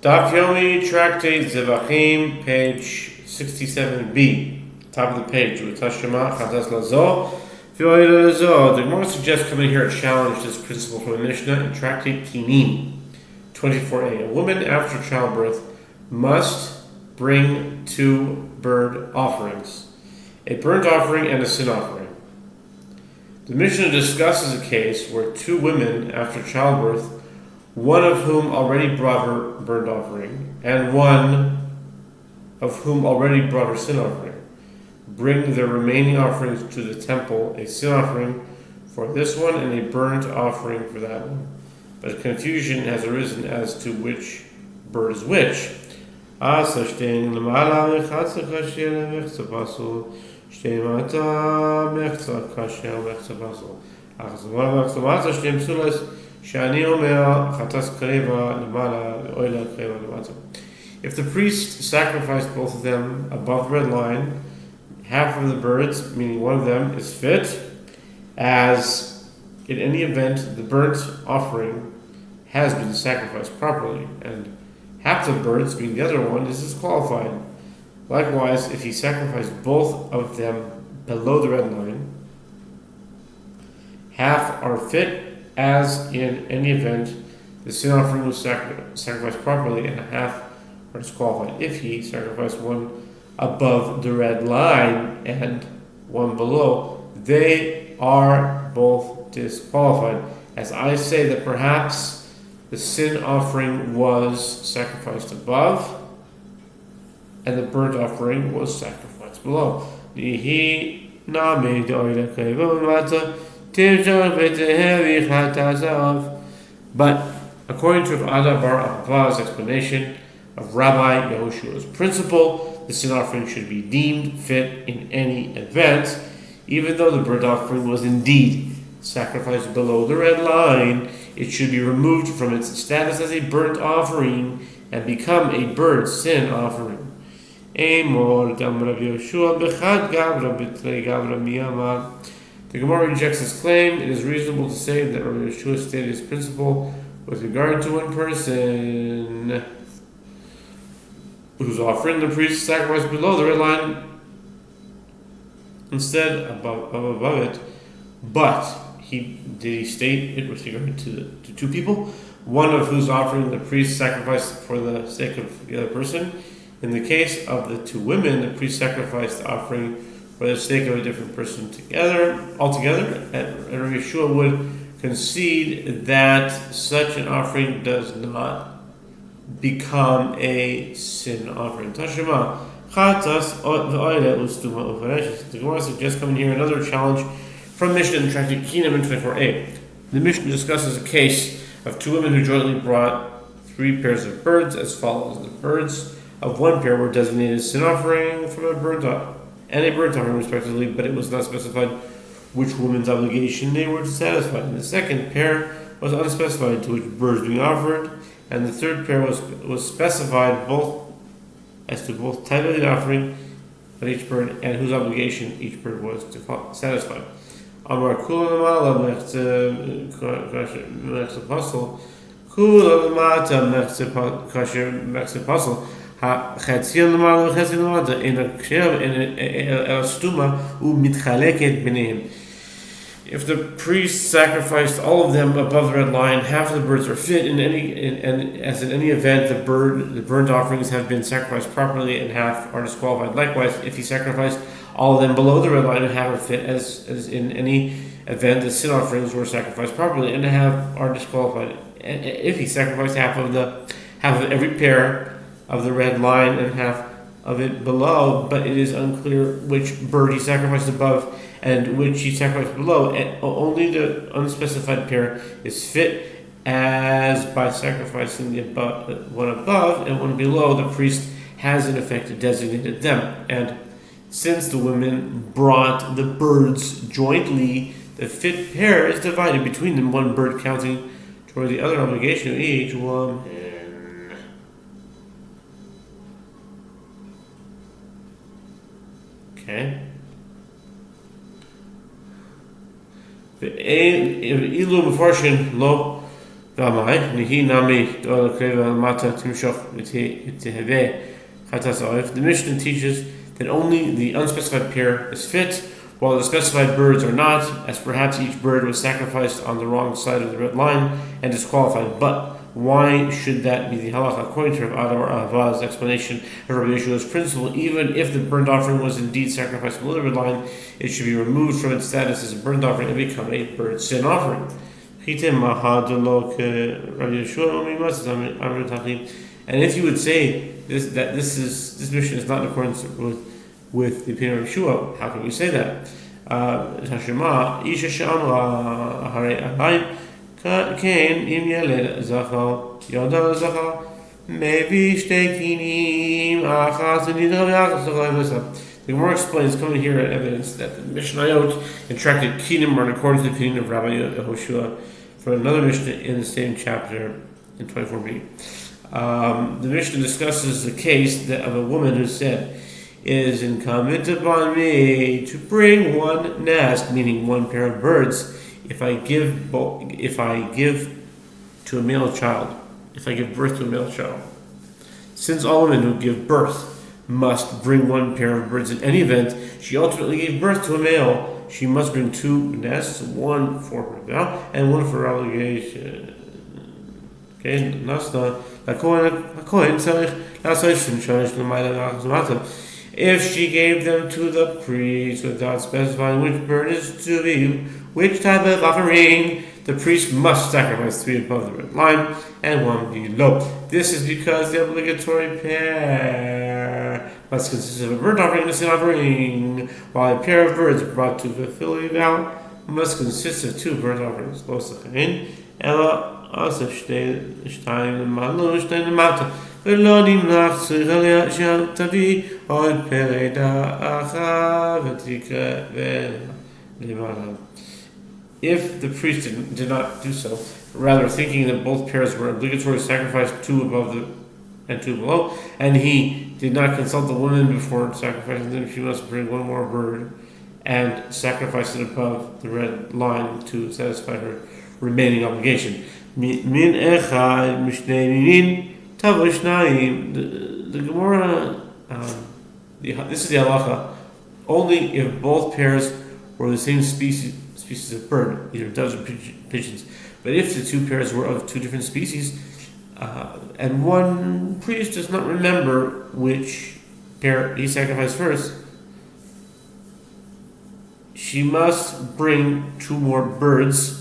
Daf Yomi, Tractate Zevachim, page 67b, top of the page. Chadash lazo. The Gemara suggests coming here to challenge this principle from the Mishnah in Tractate Kinim 24a. A woman after childbirth must bring two bird offerings, a burnt offering and a sin offering. The Mishnah discusses a case where two women after childbirth, one of whom already brought her burnt offering and one of whom already brought her sin offering, bring their remaining offerings to the temple, a sin offering for this one and a burnt offering for that one. But confusion has arisen as to which bird is which. If the priest sacrificed both of them above the red line, half of the birds, meaning one of them, is fit, as in any event the burnt offering has been sacrificed properly, and half the birds, meaning the other one, is disqualified. Likewise, if he sacrificed both of them below the red line, half are fit, as in any event the sin offering was sacrificed properly, and half are disqualified. If he sacrificed one above the red line and one below, they are both disqualified. As I say that perhaps the sin offering was sacrificed above and the burnt offering was sacrificed below. But according to Ada bar Abba's explanation of Rabbi Yehoshua's principle, the sin offering should be deemed fit in any event, even though the burnt offering was indeed sacrificed below the red line. It should be removed from its status as a burnt offering and become a burnt sin offering. The Gemara rejects this claim. It is reasonable to say that Rabbi Yehoshua stated his principle with regard to one person whose offering the priest sacrificed below the red line instead above it. But did he state it with regard to two people, one of whose offering the priest sacrificed for the sake of the other person? In the case of the two women, the priest sacrificed the offering for the sake of a different person altogether, and Rabbi Yehoshua would concede that such an offering does not become a sin offering. Tashema, chatas v'oyle ustuma ufareshes. The Gemara suggests coming here another challenge from Mishnah in Tractate Kinim in 24a. The Mishnah discusses a case of two women who jointly brought 3 pairs of birds as follows. The birds of one pair were designated as sin offering from a burnt offering respectively, but it was not specified which woman's obligation they were to satisfy. And the second pair was unspecified to which birds being offered, and the third pair was specified as to both type of the offering of each bird and whose obligation each bird was to satisfy. Amar kula lamala mechse pasol, kula lamata mechse kasher mechse pasol. Chetzion lamala chetzion lamata in a kshev in a stuma u'mitchaleket b'neim. If the priest sacrificed all of them above the red line, half of the birds are fit and as in any event the burnt offerings have been sacrificed properly and half are disqualified. Likewise, if he sacrificed all of them below the red line and half are fit as in any event the sin offerings were sacrificed properly and half are disqualified. If he sacrificed half of every pair of the red line and half of it below, but it is unclear which bird he sacrificed above and which he sacrificed below, and only the unspecified pair is fit, as by sacrificing the one above and one below, the priest has in effect designated them. And since the women brought the birds jointly, the fit pair is divided between them, one bird counting toward the other obligation of each woman. Okay. The ilu mefarshin lo The Mishnah teaches that only the unspecified pair is fit, while the specified birds are not, as perhaps each bird was sacrificed on the wrong side of the red line and disqualified. But why should that be the halacha? According to Rav Adar Ahava's explanation of Rabbi Yeshua's principle, even if the burnt offering was indeed sacrificed below the red line, it should be removed from its status as a burnt offering and become a burnt sin offering. And if you would say this mission is not in accordance with the opinion of Yeshua, how can we say that? Tashema Isha Shamra Hare Kain Im Yeled Zachal Yoda Zachal Maybe Shtekinim Achas Nidra. The Gemara explains, coming here at evidence that the Mishnayot instructed Kinim are in accordance with the opinion of Rabbi Yehoshua for another Mishnah in the same chapter in 24b. The Mishnah discusses the case of a woman who said, "It is incumbent upon me to bring one nest, meaning one pair of birds, if I give to a male child, if I give birth to a male child. Since all women who give birth must bring one pair of birds in any event, she ultimately gave birth to a male. She must bring two nests, one for her vow and one for obligation." Okay, if she gave them to the priest without specifying which bird is to be, which type of offering, the priest must sacrifice 3 above the red line and 1 below. This is because the obligatory pair must consist of a burnt offering and a sin offering, while a pair of birds brought to fulfill a vow must consist of 2 burnt offerings. ולא נמנח צריך עליה שתביא עוד פרדה אחת ותקרא ולמעלה. If the priest did not do so, rather thinking that both pairs were obligatory to sacrifice 2 above and 2 below, and he did not consult the woman before sacrificing them, she must bring 1 more bird and sacrifice it above the red line to satisfy her remaining obligation. Min echad mishnei minin. The Gemara, this is the halacha, only if both pairs were the same species of bird, either doves or pigeons. But if the 2 pairs were of 2 different species, and one priest does not remember which pair he sacrificed first, she must bring 2 more birds,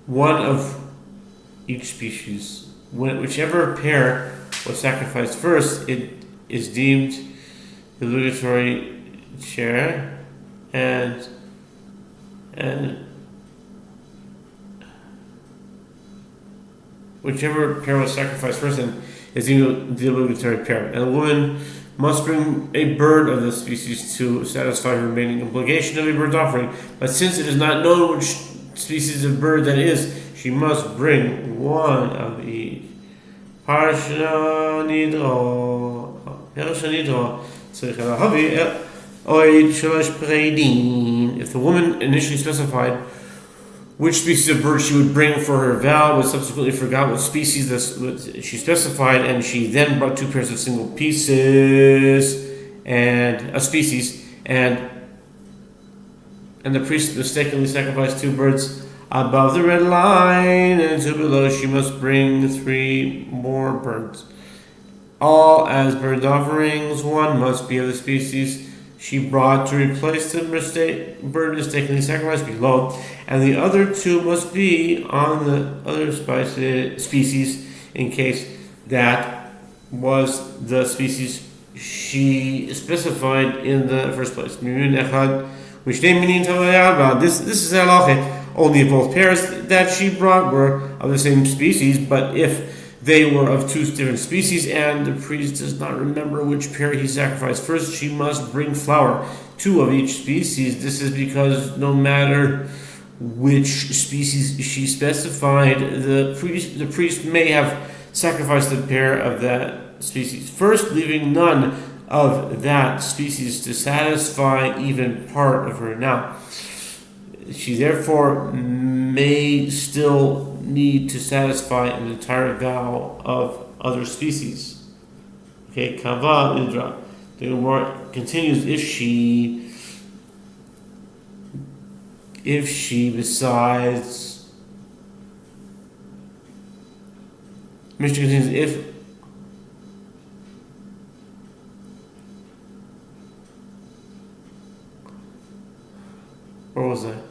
one of each species. Whichever pair was sacrificed first, it is deemed the obligatory share, and whichever pair was sacrificed first is deemed the obligatory pair. And a woman must bring a bird of the species to satisfy her remaining obligation of a bird offering. But since it is not known which species of bird that is, she must bring 1 of each. If the woman initially specified which species of bird she would bring for her vow, but subsequently forgot what species she specified, and she then brought 2 pairs of single pieces and a species, and the priest mistakenly sacrificed 2 birds above the red line and 2 below, she must bring 3 more birds, all as burnt offerings. 1 must be of the species she brought to replace the bird mistakenly sacrificed below, and the other 2 must be on the other species in case that was the species she specified in the first place. This is halacha. Only if both pairs that she brought were of the same species, but if they were of 2 different species and the priest does not remember which pair he sacrificed first, she must bring flour, 2 of each species. This is because no matter which species she specified, the priest may have sacrificed the pair of that species first, leaving none of that species to satisfy even part of her now. she therefore may still need to satisfy an entire vow of other species. Okay, kava idra. The Gemara continues, if she besides, Mishnah continues, where was that?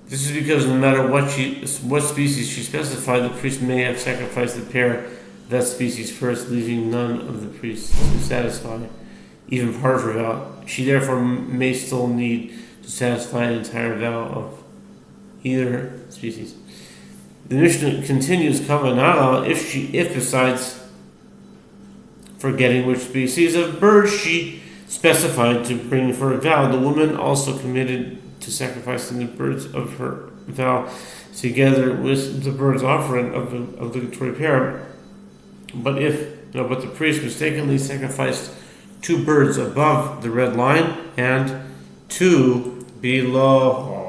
This is because no matter what species she specified, the priest may have sacrificed the pair of that species first, leaving none of the priests to satisfy even part of her vow. She therefore may still need to satisfy an entire vow of either species. The Mishnah continues, Kavanah, if besides forgetting which species of bird she specified to bring for a vow, the woman also committed to sacrificing the birds of her vow together with the bird's offering of the obligatory pair. But the priest mistakenly sacrificed 2 birds above the red line and 2 below.